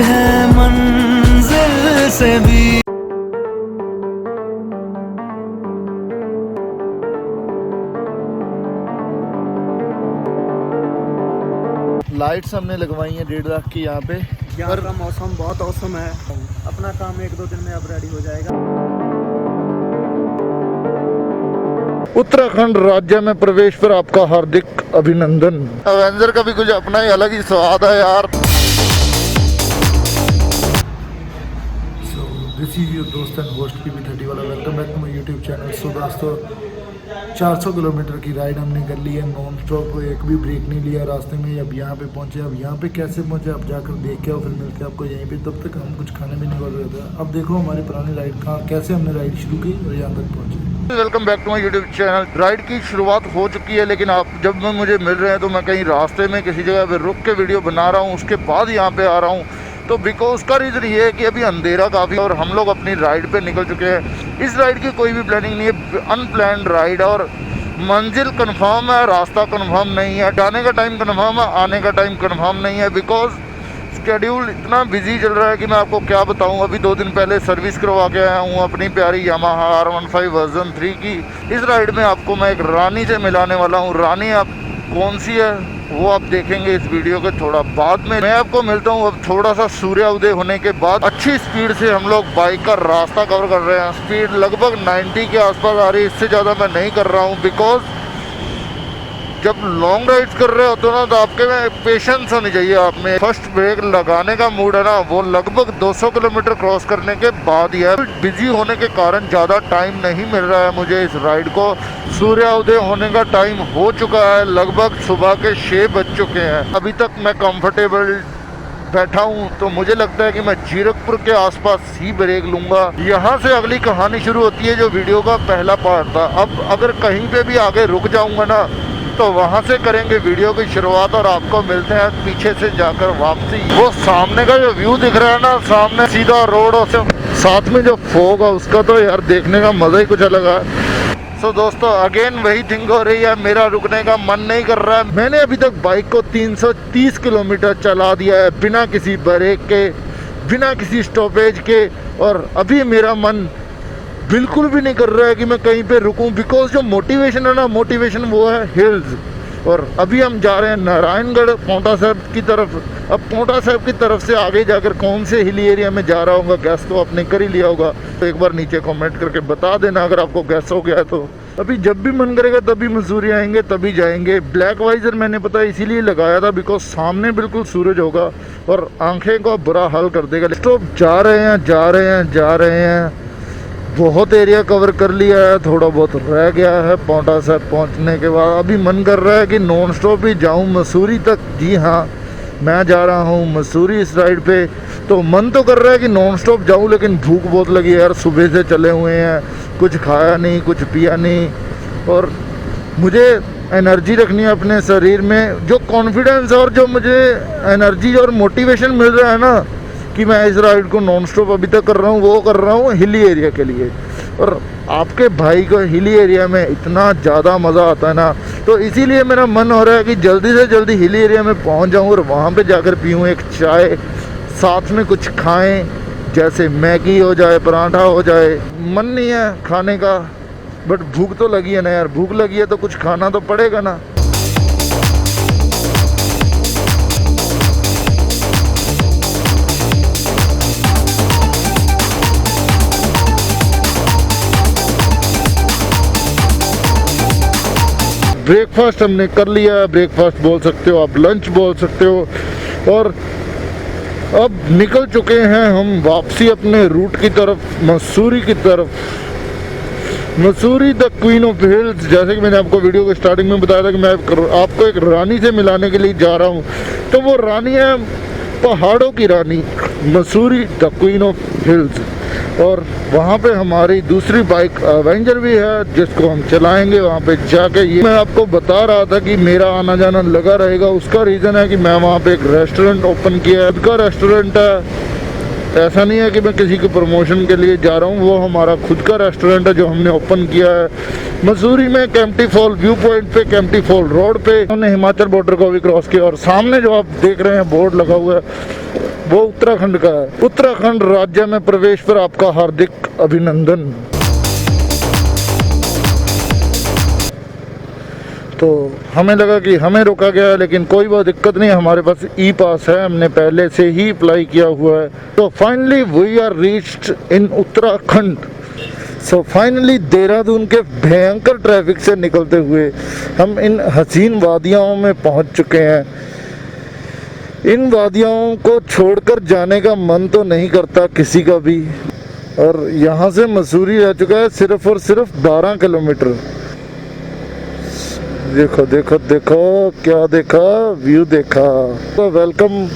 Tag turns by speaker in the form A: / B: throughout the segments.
A: है मंजिल से भी।
B: लाइट्स हमने लगवाई हैं 1.5 लाख की यहाँ पे।
C: यहाँ का मौसम बहुत औसम है। अपना काम 1-2 दिन में अब रेडी हो जाएगा।
B: उत्तराखंड राज्य में प्रवेश पर आपका हार्दिक अभिनंदन। एवेंजर का भी कुछ अपना ही अलग ही स्वाद है यार। दिस इज योर दोस्त एंड होस्ट PB30 वाला। Welcome back to my YouTube channel. So दोस्तों 400 किलोमीटर की राइड हमने कर ली है नॉन स्टॉप, एक भी ब्रेक नहीं लिया रास्ते में। अब यहाँ पे पहुँचे, अब यहाँ पे कैसे पहुँचे अब जाकर देख के और फिर मिलते हैं आपको यहीं पे। तब तक हम कुछ खाने भी नहीं कर रहे थे। अब देखो हमारी पुरानी राइड कहाँ, कैसे हमने राइड शुरू की और यहाँ तक पहुँचे। Welcome back to my YouTube channel. Ride की शुरुआत हो चुकी है, लेकिन आप जब मुझे मिल रहे हैं तो मैं कहीं रास्ते में किसी जगह पे रुक के वीडियो बना रहा हूँ, उसके बाद यहाँ पे आ रहा हूँ। तो बिकॉज उसका रीज़न ये है कि अभी अंधेरा काफ़ी और हम लोग अपनी राइड पे निकल चुके हैं। इस राइड की कोई भी प्लानिंग नहीं है, अनप्लान्ड राइड। और मंजिल कंफर्म है, रास्ता कंफर्म नहीं है, जाने का टाइम कंफर्म है, आने का टाइम कंफर्म नहीं है। बिकॉज शेड्यूल इतना बिजी चल रहा है कि मैं आपको क्या बताऊं। अभी 2 दिन पहले सर्विस करवा के आया हूं अपनी प्यारी यामाहा R15 वर्जन 3 की। इस राइड में आपको मैं एक रानी से मिलाने वाला हूं। रानी आप कौन सी है वो आप देखेंगे इस वीडियो के थोड़ा बाद में। मैं आपको मिलता हूं अब थोड़ा सा सूर्य उदय होने के बाद। अच्छी स्पीड से हम लोग बाइक का रास्ता कवर कर रहे हैं। स्पीड लगभग 90 के आसपास आ रही है, इससे ज़्यादा मैं नहीं कर रहा हूँ। बिकॉज जब लॉन्ग राइड्स कर रहे होते हो ना तो आपके में पेशेंस होनी चाहिए। आप में फर्स्ट ब्रेक लगाने का मूड है ना, वो लगभग 200 किलोमीटर क्रॉस करने के बाद ही है। बिजी होने के कारण ज़्यादा टाइम नहीं मिल रहा है मुझे इस राइड को। सूर्योदय होने का टाइम हो चुका है, लगभग सुबह के 6 बज चुके हैं। अभी तक मैं कंफर्टेबल बैठा हूँ, तो मुझे लगता है कि मैं जीरकपुर के आसपास ही ब्रेक लूँगा। यहाँ से अगली कहानी शुरू होती है जो वीडियो का पहला पार्ट था। अब अगर कहीं पे भी आगे रुक जाऊँगा ना तो वहाँ से करेंगे वीडियो की शुरुआत और आपको मिलते हैं पीछे से जाकर वापसी। वो सामने का जो व्यू दिख रहा है ना, सामने सीधा रोड और साथ में जो फॉग है उसका तो यार देखने का मज़ा ही कुछ अलग है। सो दोस्तों अगेन वही थिंग हो रही है, मेरा रुकने का मन नहीं कर रहा है। मैंने अभी तक बाइक को 330 किलोमीटर चला दिया है बिना किसी ब्रेक के, बिना किसी स्टॉपेज के, और अभी मेरा मन बिल्कुल भी नहीं कर रहा है कि मैं कहीं पे रुकूं। बिकॉज जो मोटिवेशन है ना, मोटिवेशन वो है हिल्स। और अभी हम जा रहे हैं नारायणगढ़ पांवटा साहिब की तरफ। अब पांवटा साहिब की तरफ से आगे जाकर कौन से हिली एरिया में जा रहा होगा गैस तो आपने कर ही लिया होगा। तो एक बार नीचे कमेंट करके बता देना अगर आपको गैस हो गया है तो। अभी जब भी मन करेगा तभी मसूरी आएंगे, तभी जाएंगे। ब्लैक वाइजर मैंने पता इसीलिए लगाया था बिकॉज सामने बिल्कुल सूरज होगा और आंखें को बुरा हाल कर देगा। स्टॉप जा रहे हैं जा रहे हैं जा रहे हैं, बहुत एरिया कवर कर लिया है, थोड़ा बहुत रह गया है पांवटा साहिब पहुंचने के बाद। अभी मन कर रहा है कि नॉन स्टॉप ही जाऊं मसूरी तक। जी हाँ, मैं जा रहा हूं मसूरी इस राइड पे। तो मन तो कर रहा है कि नॉन स्टॉप जाऊं, लेकिन भूख बहुत लगी है यार। सुबह से चले हुए हैं, कुछ खाया नहीं, कुछ पिया नहीं, और मुझे एनर्जी रखनी है अपने शरीर में। जो कॉन्फिडेंस और जो मुझे एनर्जी और मोटिवेशन मिल रहा है ना कि मैं इस राइड को नॉन स्टॉप अभी तक कर रहा हूँ, वो कर रहा हूँ हिली एरिया के लिए। और आपके भाई को हिली एरिया में इतना ज़्यादा मज़ा आता है ना, तो इसीलिए मेरा मन हो रहा है कि जल्दी से जल्दी हिली एरिया में पहुँच जाऊँ और वहाँ पे जाकर पीऊँ एक चाय, साथ में कुछ खाएं, जैसे मैगी हो जाए, पराठा हो जाए। मन नहीं है खाने का, बट भूख तो लगी है ना यार। भूख लगी है तो कुछ खाना तो पड़ेगा ना। ब्रेकफास्ट हमने कर लिया। ब्रेकफास्ट बोल सकते हो आप, लंच बोल सकते हो। और अब निकल चुके हैं हम वापसी अपने रूट की तरफ, मसूरी की तरफ। Mussoorie the queen of hills. जैसे कि मैंने आपको वीडियो के स्टार्टिंग में बताया था कि मैं आपको एक रानी से मिलाने के लिए जा रहा हूँ। तो वो रानी है पहाड़ों की रानी, Mussoorie the queen of hills. और वहाँ पे हमारी दूसरी बाइक एवेंजर भी है जिसको हम चलाएंगे वहाँ पे जाके। ये मैं आपको बता रहा था कि मेरा आना जाना लगा रहेगा। उसका रीज़न है कि मैं वहाँ पे एक रेस्टोरेंट ओपन किया है, खुद का रेस्टोरेंट है। ऐसा नहीं है कि मैं किसी के प्रमोशन के लिए जा रहा हूँ, वो हमारा खुद का रेस्टोरेंट है जो हमने ओपन किया है मसूरी में, केम्प्टी फॉल व्यू पॉइंट पे, केम्प्टी फॉल रोड पे। हमने हिमाचल बॉर्डर को भी क्रॉस किया और सामने जो आप देख रहे हैं बोर्ड लगा हुआ है वो उत्तराखंड का है। उत्तराखंड राज्य में प्रवेश पर आपका हार्दिक अभिनंदन। तो हमें लगा कि हमें रोका गया है, लेकिन कोई बात दिक्कत नहीं, हमारे पास ई पास है, हमने पहले से ही अप्लाई किया हुआ है। तो finally we are reached in Uttarakhand. So finally Dehradun के भयंकर ट्रैफिक से निकलते हुए हम इन हसीन वादियों में पहुंच चुके हैं। इन वादियों को छोड़कर जाने का मन तो नहीं करता किसी का भी। और यहाँ से मसूरी रह चुका है सिर्फ और सिर्फ 12 किलोमीटर। देखो देखो देखो, क्या देखा, व्यू देखा। तो वेलकम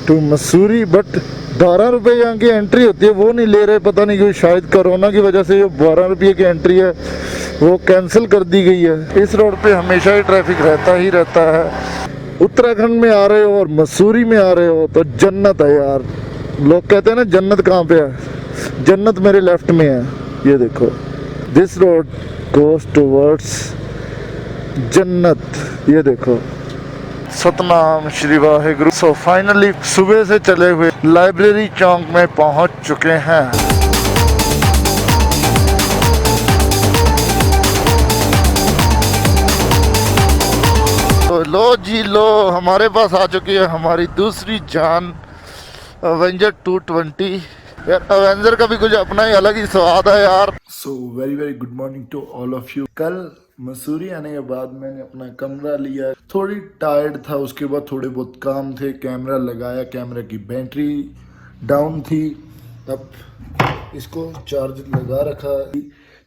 B: टू मसूरी। बट 12 रुपये यहाँ की एंट्री होती है, वो नहीं ले रहे, पता नहीं क्यों। शायद कोरोना की वजह से जो 12 रुपये की एंट्री है वो कैंसिल कर दी गई है। इस रोड पे हमेशा ही ट्रैफिक रहता ही रहता है। उत्तराखंड में आ रहे हो और मसूरी में आ रहे हो तो जन्नत है यार। लोग कहते हैं ना जन्नत कहाँ पे है, जन्नत मेरे लेफ्ट में है। ये देखो, दिस रोड गोज टुवर्ड्स जन्नत। ये देखो, सतनाम श्री वाहेगुरु। सो फाइनली सुबह से चले हुए लाइब्रेरी चौक में पहुंच चुके हैं। तो लो जी लो, हमारे पास आ चुकी है हमारी दूसरी जान, अवेंजर 220। यार अवेंजर का भी कुछ अपना ही अलग ही स्वाद है यार। So very very good morning to all of you. कल मसूरी आने के बाद मैंने अपना कमरा लिया, थोड़ी टायर्ड था, उसके बाद थोड़े बहुत काम थे, कैमरा लगाया, कैमरा की बैटरी डाउन थी, तब इसको चार्ज लगा रखा।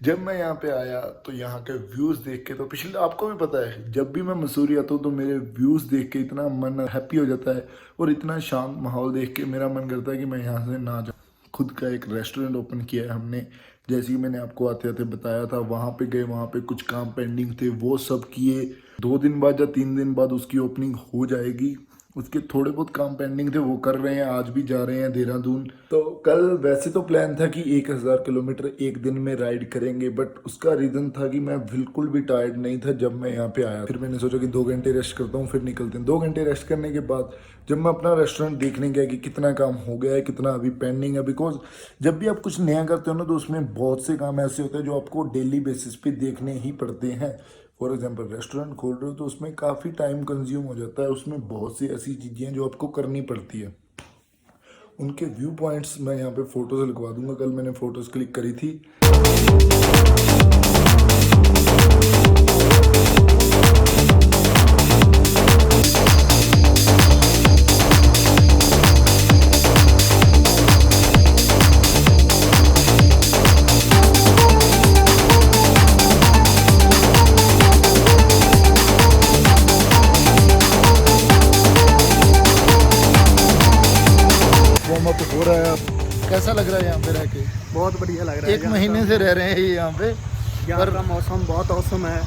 B: जब मैं यहाँ पे आया तो यहाँ के व्यूज़ देख के, तो पिछले आपको भी पता है जब भी मैं मसूरी आता हूँ तो मेरे व्यूज़ देख के इतना मन हैप्पी हो जाता है, और इतना शांत माहौल देख के मेरा मन करता है कि मैं यहाँ से ना जाऊँ। खुद का एक रेस्टोरेंट ओपन किया है हमने, जैसे ही मैंने आपको आते आते बताया था। वहाँ पे गए, वहाँ पे कुछ काम पेंडिंग थे, वो सब किए। 2 दिन बाद या 3 दिन बाद उसकी ओपनिंग हो जाएगी। उसके थोड़े बहुत काम पेंडिंग थे, वो कर रहे हैं। आज भी जा रहे हैं देहरादून। तो कल वैसे तो प्लान था कि 1000 किलोमीटर एक दिन में राइड करेंगे, बट उसका रीज़न था कि मैं बिल्कुल भी टायर्ड नहीं था जब मैं यहाँ पे आया। फिर मैंने सोचा कि 2 घंटे रेस्ट करता हूँ, फिर निकलते हैं। 2 घंटे रेस्ट करने के बाद जब मैं अपना रेस्टोरेंट देखने गया कि कितना काम हो गया है, कितना अभी पेंडिंग है, बिकॉज जब भी आप कुछ नया करते हो ना तो उसमें बहुत से काम ऐसे होते हैं जो आपको डेली बेसिस पे देखने ही पड़ते हैं। फॉर एग्जांपल रेस्टोरेंट खोल रहे हो तो उसमें काफ़ी टाइम कंज्यूम हो जाता है, उसमें बहुत सी ऐसी चीज़ें हैं जो आपको करनी पड़ती है। उनके व्यू पॉइंट्स मैं यहाँ पे फ़ोटोज़ लगवा दूंगा। कल मैंने फ़ोटोज़ क्लिक करी थी। हो रहा है, कैसा लग रहा है यहाँ पे रह के?
C: बहुत बढ़िया लग रहा है।
B: 1 महीने से रह रहे हैं ये यहाँ पे।
C: यहाँ का मौसम बहुत औसम है।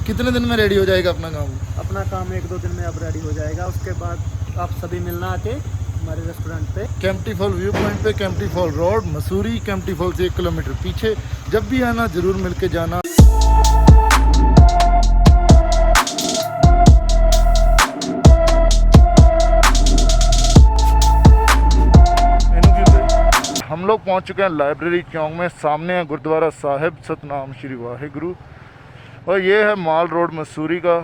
B: कितने दिन में रेडी हो जाएगा अपना काम?
C: अपना काम 1-2 दिन में अब रेडी हो जाएगा। उसके बाद आप सभी मिलना आके हमारे रेस्टोरेंट पे।
B: कैंपटी फॉल व्यू पॉइंट पे, Kempty fall road, Mussoorie. Kempty fall से 1 किलोमीटर पीछे। जब भी आना जरूर मिल के जाना। हम लोग पहुंच चुके हैं लाइब्रेरी चौक में। सामने है गुरुद्वारा साहिब, सतनाम श्री वाहेगुरु। और ये है माल रोड मसूरी का।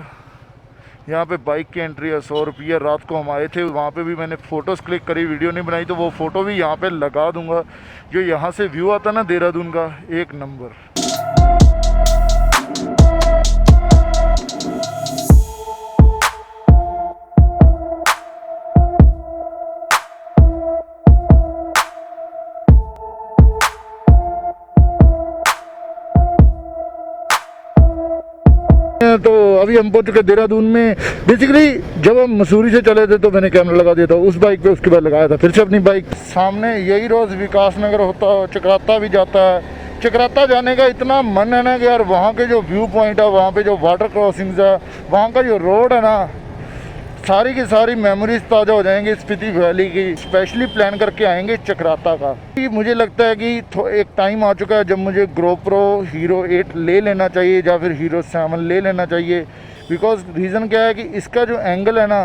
B: यहाँ पे बाइक की एंट्री है 100 रुपये। रात को हम आए थे, वहाँ पे भी मैंने फ़ोटोज़ क्लिक करी, वीडियो नहीं बनाई, तो वो फ़ोटो भी यहाँ पे लगा दूँगा। जो यहाँ से व्यू आता है ना देहरादून का, 1 नंबर। तो अभी हम पहुंच चुके देहरादून में। बेसिकली जब हम मसूरी से चले थे तो मैंने कैमरा लगा दिया था उस बाइक पे, उसके बाद लगाया था फिर से अपनी बाइक। सामने यही रोज़ विकास नगर होता है, चक्राता भी जाता है। चक्राता जाने का इतना मन है ना कि यार वहाँ के जो व्यू पॉइंट है, वहाँ पे जो वाटर क्रॉसिंग्स है, वहाँ का जो रोड है ना, सारी की सारी मेमोरीज ताज़ा हो जाएंगी स्पीति वैली की। स्पेशली प्लान करके आएंगे चक्राता का। मुझे लगता है कि एक टाइम आ चुका है जब मुझे GoPro Hero 8 ले लेना चाहिए या फिर Hero 7 ले लेना चाहिए। बिकॉज रीज़न क्या है कि इसका जो एंगल है ना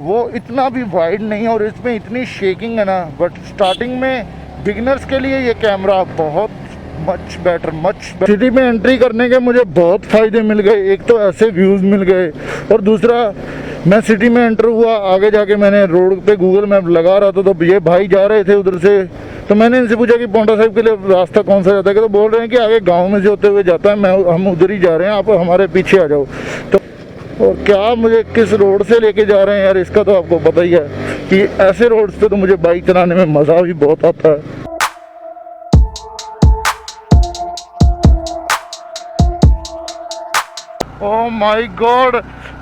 B: वो इतना भी वाइड नहीं है और इसमें इतनी शेकिंग है ना, बट स्टार्टिंग में बिगिनर्स के लिए ये कैमरा बहुत मच बेटर। सिटी में एंट्री करने के मुझे बहुत फ़ायदे मिल गए। एक तो ऐसे व्यूज़ मिल गए और दूसरा मैं सिटी में एंटर हुआ, आगे जाके मैंने रोड पे गूगल मैप लगा रहा था तो ये भाई जा रहे थे उधर से, तो मैंने इनसे पूछा कि पांवटा साहिब के लिए रास्ता कौन सा जाता है, तो बोल रहे हैं कि आगे गाँव में से होते हुए जाता है, हम उधर ही जा रहे हैं, आप हमारे पीछे आ जाओ। तो और क्या मुझे किस रोड से लेके जा रहे हैं यार, इसका तो आपको पता ही है कि ऐसे रोड्स पे तो मुझे बाइक चलाने में मज़ा भी बहुत आता है। ओह माय गॉड,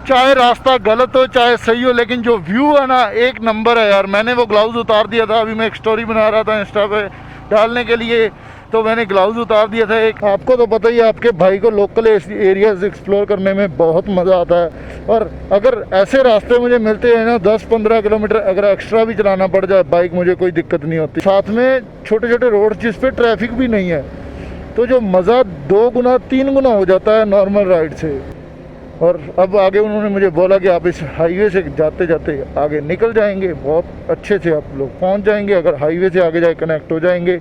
B: चाहे रास्ता गलत हो चाहे सही हो, लेकिन जो व्यू है ना एक नंबर है यार। मैंने वो ग्लव्स उतार दिया था, अभी मैं एक स्टोरी बना रहा था इंस्टा पे डालने के लिए, तो मैंने ग्लव्स उतार दिया था। एक आपको तो पता ही है, आपके भाई को लोकल एरियाज एक्सप्लोर करने में बहुत मज़ा आता है। और अगर ऐसे रास्ते मुझे मिलते हैं ना 10-15 किलोमीटर अगर एक्स्ट्रा भी चलाना पड़ जाए बाइक, मुझे कोई दिक्कत नहीं होती। साथ में छोटे छोटे रोड जिस पे ट्रैफिक भी नहीं है, तो जो मज़ा 2 गुना 3 गुना हो जाता है नॉर्मल राइड से। और अब आगे उन्होंने मुझे बोला कि आप इस हाईवे से जाते जाते आगे निकल जाएंगे, बहुत अच्छे से आप लोग पहुंच जाएंगे। अगर हाईवे से आगे जाए कनेक्ट हो जाएंगे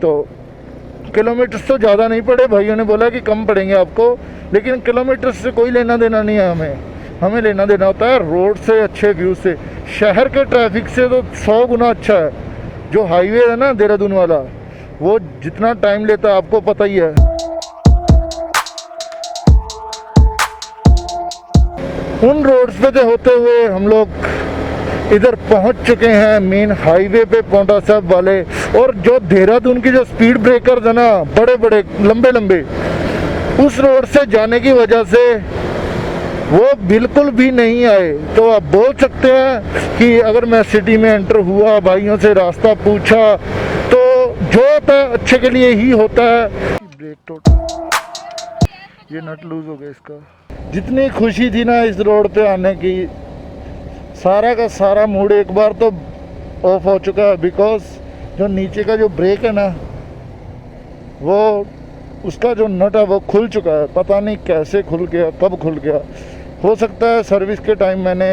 B: तो किलोमीटर्स तो ज़्यादा नहीं पड़े, भाइयों ने बोला कि कम पड़ेंगे आपको, लेकिन किलोमीटर्स से कोई लेना देना नहीं है। हमें लेना देना होता है रोड से, अच्छे व्यू से। शहर के ट्रैफिक से तो 100 गुना अच्छा है। जो हाईवे है ना देहरादून वाला, वो जितना टाइम लेता है आपको पता ही है। उन रोड्स पे से होते हुए हम लोग इधर पहुंच चुके हैं मेन हाईवे पे, पांवटा साहिब वाले। और जो देहरादून की जो स्पीड ब्रेकर्स है ना, बड़े बड़े लंबे लंबे, उस रोड से जाने की वजह से वो बिल्कुल भी नहीं आए। तो आप बोल सकते हैं कि अगर मैं सिटी में एंटर हुआ, भाइयों से रास्ता पूछा, तो जो होता है अच्छे के लिए ही होता है। ब्रेक टोटल, ये नट लूज हो गया इसका। जितनी खुशी थी ना इस रोड पे आने की, सारा का सारा मूड एक बार तो ऑफ हो चुका है। बिकॉज जो नीचे का जो ब्रेक है ना, वो उसका जो नट है वो खुल चुका है। पता नहीं कैसे खुल गया, कब खुल गया। हो सकता है सर्विस के टाइम मैंने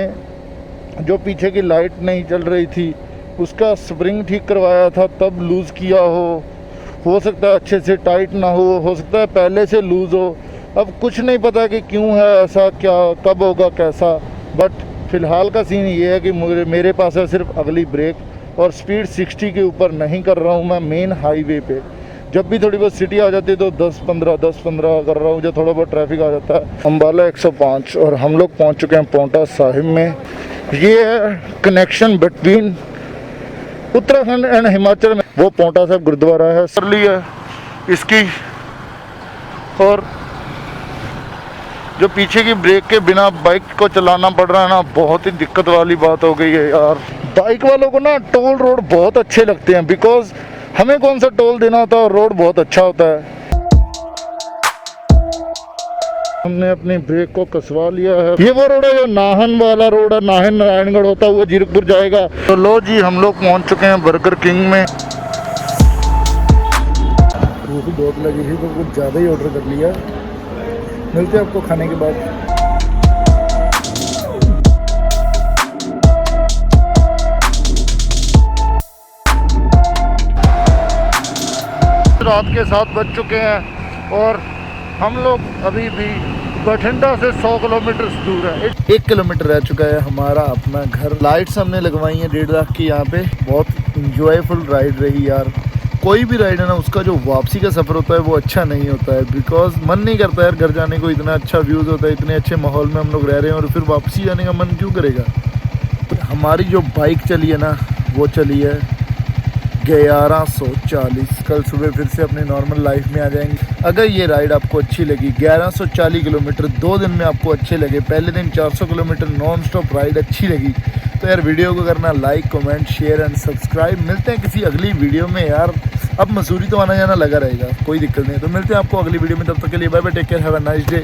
B: जो पीछे की लाइट नहीं चल रही थी उसका स्प्रिंग ठीक करवाया था, तब लूज़ किया हो सकता है अच्छे से टाइट ना हो सकता है पहले से लूज़ हो। अब कुछ नहीं पता कि क्यों है ऐसा, क्या कब होगा कैसा। बट फ़िलहाल का सीन ये है कि मेरे पास है सिर्फ अगली ब्रेक और स्पीड 60 के ऊपर नहीं कर रहा हूँ मैं मेन हाईवे पे। जब भी थोड़ी बहुत सिटी आ जाती है तो 10-15 कर रहा हूँ, जब थोड़ा बहुत ट्रैफिक आ जाता है। अम्बाला 105 और हम लोग पहुँच चुके हैं पांवटा साहिब में। ये है connection between Uttarakhand and Himachal में। वो पांवटा साहिब गुरुद्वारा है, सरली है इसकी। और जो पीछे की ब्रेक के बिना बाइक को चलाना पड़ रहा है ना, बहुत ही दिक्कत वाली बात हो गई है यार। बाइक वालों को ना टोल रोड बहुत अच्छे लगते हैं, बिकॉज हमें कौन सा टोल देना होता है और रोड बहुत अच्छा होता है। हमने अपनी ब्रेक को कसवा लिया है। ये वो रोड है जो नाहन वाला रोड है, नाहन नारायणगढ़ होता हुआ जीरकपुर जाएगा। तो लो जी, हम लोग पहुंच चुके हैं बर्गर किंग में। भूख बहुत लगी थी तो कुछ ज़्यादा ही ऑर्डर कर लिया। मिलते हैं आपको खाने के बाद। रात के 7 बज चुके हैं और हम लोग अभी भी बठिंडा से 100 किलोमीटर दूर है। 1 किलोमीटर रह चुका है हमारा अपना घर। लाइट्स हमने लगवाई हैं 1.5 लाख की यहाँ पे। बहुत इंजॉयफुल राइड रही यार। कोई भी राइड है ना, उसका जो वापसी का सफ़र होता है वो अच्छा नहीं होता है। बिकॉज मन नहीं करता यार घर जाने को। इतना अच्छा व्यूज़ होता है, इतने अच्छे माहौल में हम लोग रह रहे हैं और फिर वापसी जाने का मन क्यों करेगा। तो हमारी जो बाइक चली है ना, वो चली है 1140। कल सुबह फिर से अपनी नॉर्मल लाइफ में आ जाएंगे। अगर ये राइड आपको अच्छी लगी, 1140 किलोमीटर 2 दिन में आपको अच्छे लगे, पहले दिन 400 किलोमीटर नॉन स्टॉप राइड अच्छी लगी, तो यार वीडियो को करना like, comment, share and subscribe. मिलते हैं किसी अगली वीडियो में यार। अब मसूरी तो आना जाना लगा रहेगा, कोई दिक्कत नहीं है। तो मिलते हैं आपको अगली वीडियो में, तब तक के लिए bye bye, take care, have a nice day.